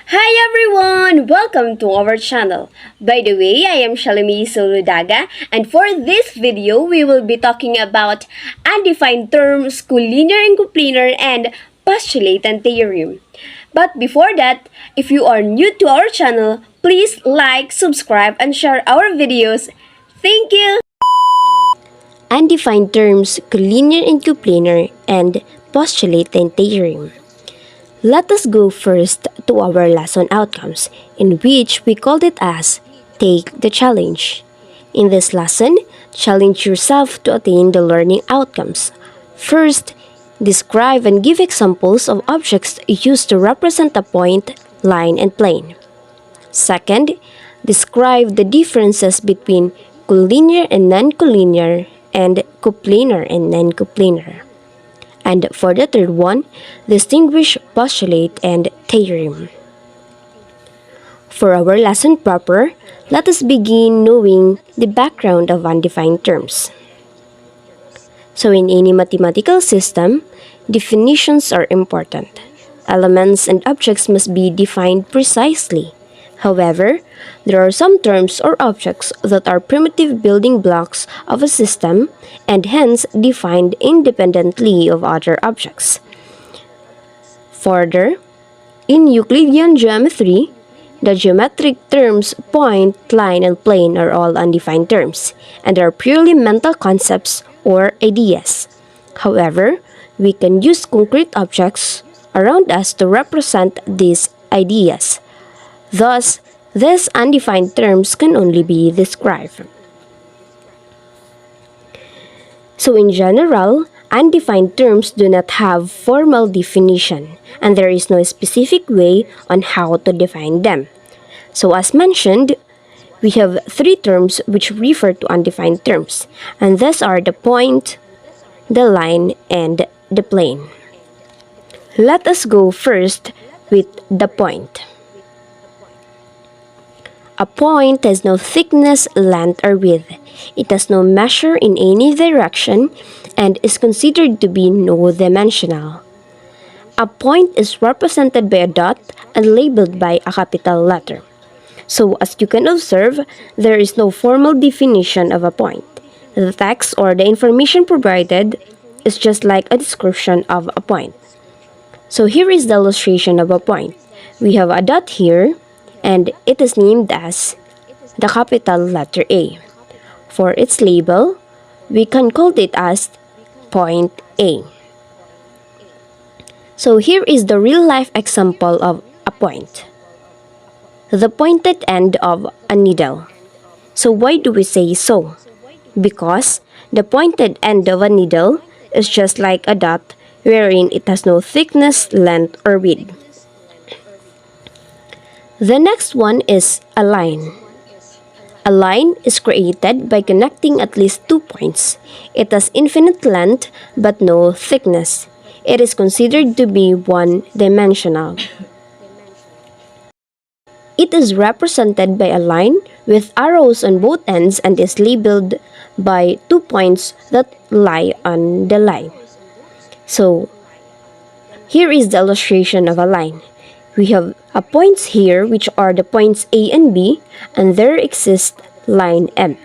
Hi everyone! Welcome to our channel. By the way, I am Shalimi Soludaga, and for this video, we will be talking about undefined terms, collinear and coplanar, and postulate and theorem. But before that, if you are new to our channel, please like, subscribe, and share our videos. Thank you! Undefined terms, collinear and coplanar, and postulate and theorem. Let us go first to our lesson outcomes, in which we called it as Take the Challenge. In this lesson, challenge yourself to attain the learning outcomes. First, describe and give examples of objects used to represent a point, line, and plane. Second, describe the differences between collinear and non-collinear and coplanar and non-coplanar. And for the third one, distinguish postulate and theorem. For our lesson proper, let us begin knowing the background of undefined terms. So in any mathematical system, definitions are important. Elements and objects must be defined precisely. However, there are some terms or objects that are primitive building blocks of a system and hence defined independently of other objects. Further, in Euclidean geometry, the geometric terms point, line, and plane are all undefined terms and are purely mental concepts or ideas. However, we can use concrete objects around us to represent these ideas. Thus, these undefined terms can only be described. So in general, undefined terms do not have formal definition, and there is no specific way on how to define them. So as mentioned, we have three terms which refer to undefined terms, and these are the point, the line, and the plane. Let us go first with the point. A point has no thickness, length, or width. It has no measure in any direction and is considered to be no-dimensional. A point is represented by a dot and labeled by a capital letter. So as you can observe, there is no formal definition of a point. The text or the information provided is just like a description of a point. So here is the illustration of a point. We have a dot here, and it is named as the capital letter A. For its label, we can call it as point A. So here is the real-life example of a point. The pointed end of a needle. So why do we say so? Because the pointed end of a needle is just like a dot wherein it has no thickness, length, or width. The next one is a line. A line is created by connecting at least 2 points. It has infinite length but no thickness. It is considered to be one-dimensional. It is represented by a line with arrows on both ends and is labeled by 2 points that lie on the line. So, here is the illustration of a line. We have points here which are the points A and B, and there exists line M.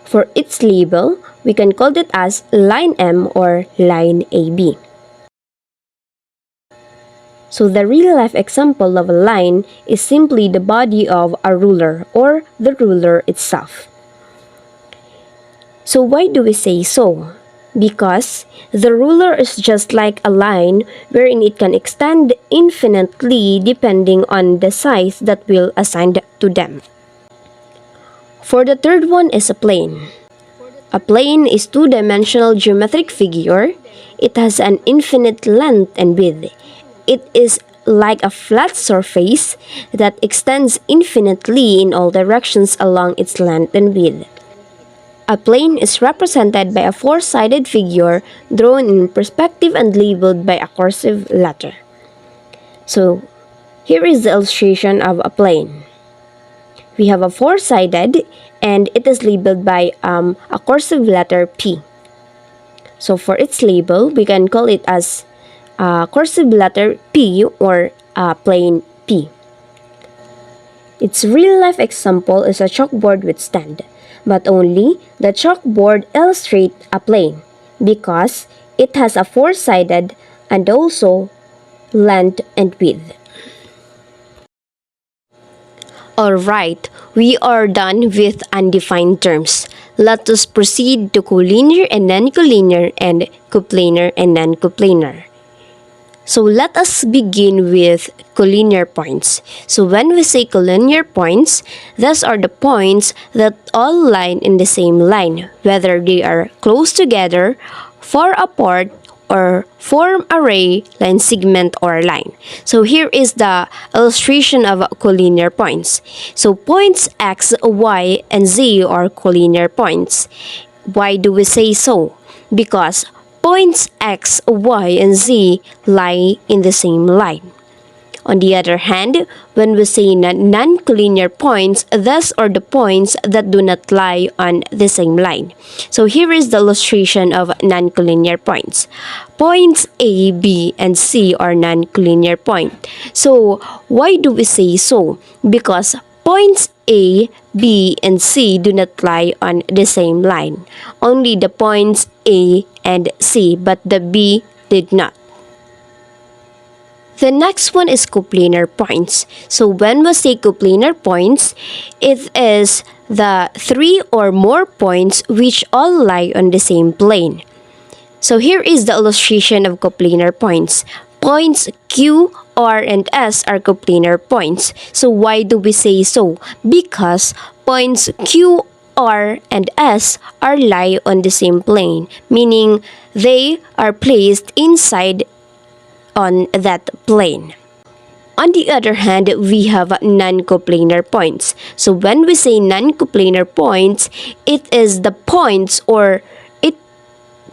For its label, we can call it as line M or line AB. So the real-life example of a line is simply the body of a ruler or the ruler itself. So why do we say so? Because the ruler is just like a line wherein it can extend infinitely depending on the size that will assigned to them. For the third one is a plane. A plane is two-dimensional geometric figure. It has an infinite length and width. It is like a flat surface that extends infinitely in all directions along its length and width. A plane is represented by a four-sided figure drawn in perspective and labeled by a cursive letter. So, here is the illustration of a plane. We have a four-sided and it is labeled by a cursive letter P. So for its label, we can call it as cursive letter P or plain P. Its real-life example is a chalkboard with stand, but only the chalkboard illustrates a plane because it has a four-sided and also length and width. Alright, we are done with undefined terms. Let us proceed to collinear and non-collinear and coplanar and non-coplanar. So let us begin with collinear points. So when we say collinear points, these are the points that all lie in the same line, whether they are close together, far apart, or form array, line segment, or line. So here is the illustration of collinear points. So points x, y, and z are collinear points. Why do we say so? Because points x, y, and z lie in the same line. On the other hand, when we say non-collinear points, these are the points that do not lie on the same line. So here is the illustration of non-collinear points. Points A, B, and C are non-collinear points. So why do we say so? Because points A, B, and C do not lie on the same line. Only the points A and C, but the B did not. The next one is coplanar points. So when we say coplanar points, it is the three or more points which all lie on the same plane. So here is the illustration of coplanar points. Points Q, R, and S are coplanar points. So why do we say so? Because points Q, R, and S are lie on the same plane, meaning they are placed inside on that plane. On the other hand, we have non-coplanar points. So when we say non-coplanar points, it is the points or it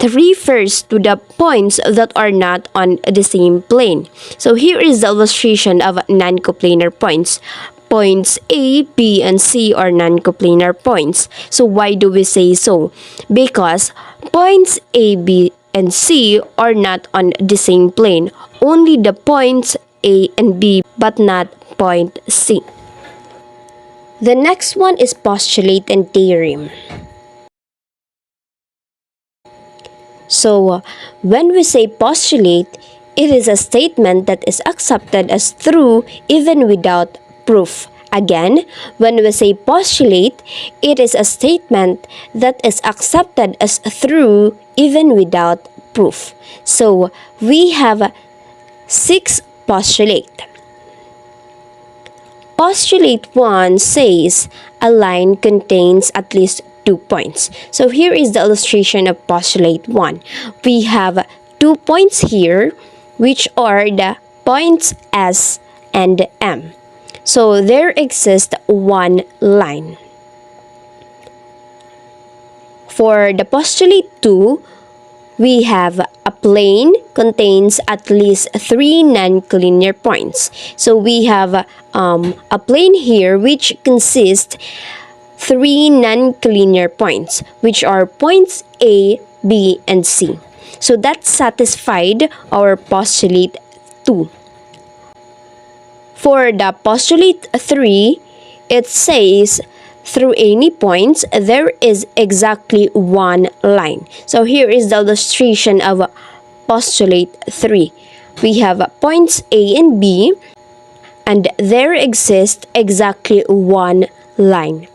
refers to the points that are not on the same plane. So here is the illustration of non-coplanar points. Points A, B, and C are non-coplanar points. So why do we say so? Because points A, B, and C are not on the same plane. Only the points A and B, but not point C. The next one is postulate and theorem. So, when we say postulate, it is a statement that is accepted as true even without proof. Again, when we say postulate, it is a statement that is accepted as true even without proof. So, we have 6 postulate. Postulate 1 says a line contains at least 2 points. So here is the illustration of postulate 1. We have 2 points here, which are the points S and M. So there exists one line. For the postulate 2, we have a plane contains at least 3 non-collinear points. So we have a plane here which consists 3 non-collinear points, which are points A, B, and C. So that satisfied our postulate 2. For the postulate 3, it says through any points, there is exactly one line. So here is the illustration of postulate 3. We have points A and B, and there exists exactly one line.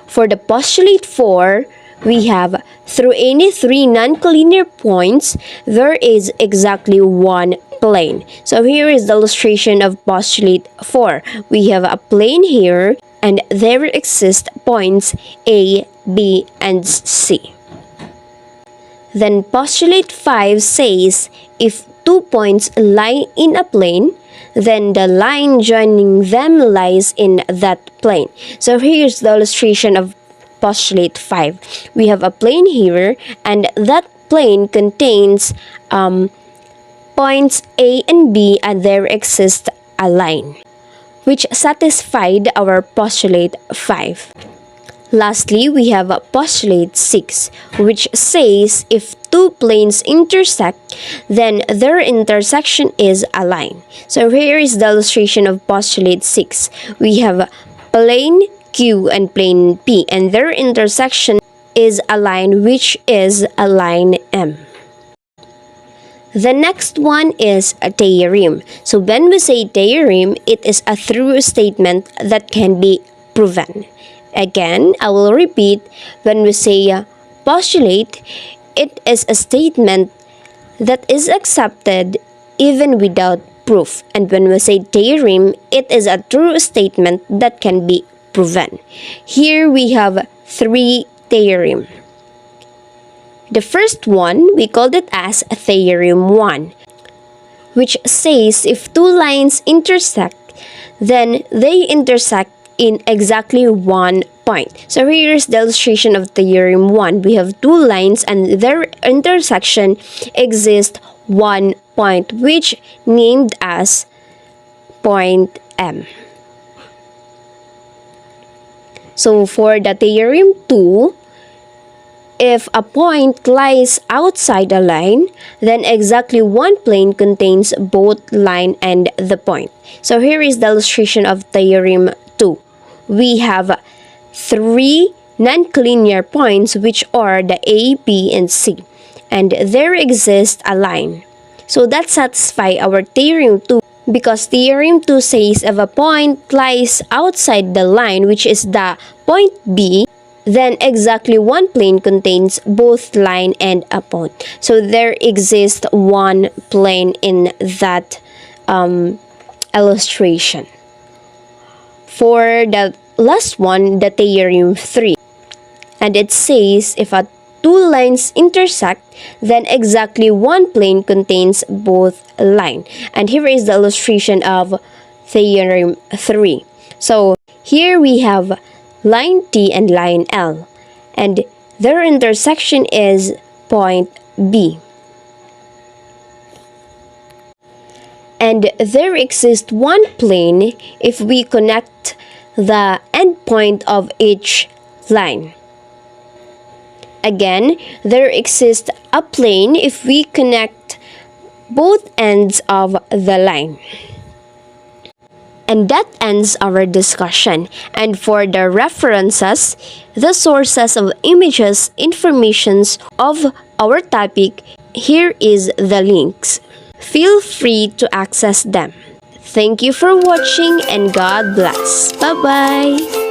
For the postulate 4, we have through any 3 non-collinear points, there is exactly one plane. So here is the illustration of postulate 4. We have a plane here, and there exist points A, B, and C. Then postulate 5 says if two points lie in a plane, then the line joining them lies in that plane. So here's the illustration of postulate 5. We have a plane here, and that plane contains points A and B, and there exists a line, which satisfied our postulate 5. Lastly, we have postulate 6, which says if two planes intersect, then their intersection is a line. So here is the illustration of postulate 6. We have plane Q and plane P, and their intersection is a line, which is a line M. The next one is a theorem. So when we say theorem, it is a true statement that can be proven. Again, I will repeat, when we say postulate, it is a statement that is accepted even without proof. And when we say theorem, it is a true statement that can be proven. Here we have 3 theorems. The first one, we called it as Theorem 1, which says if two lines intersect, then they intersect in exactly one point. So here is the illustration of Theorem 1. We have two lines and their intersection exists one point, which named as point M. So for the Theorem 2, if a point lies outside a line, then exactly one plane contains both line and the point. So here is the illustration of Theorem 2. We have 3 non-collinear points, which are the A, B, and C, and there exists a line. So that satisfies our Theorem 2, because Theorem 2 says if a point lies outside the line, which is the point B, then exactly one plane contains both line and a point. So there exists one plane in that illustration. For the last one, the Theorem 3, and it says if two lines intersect, then exactly one plane contains both line. And here is the illustration of Theorem 3. So here we have line T and line L, and their intersection is point B. And there exists one plane if we connect the endpoint of each line. Again, there exists a plane if we connect both ends of the line. And that ends our discussion. And for the references, the sources of images, informations of our topic, here is the links. Feel free to access them. Thank you for watching and God bless. Bye-bye.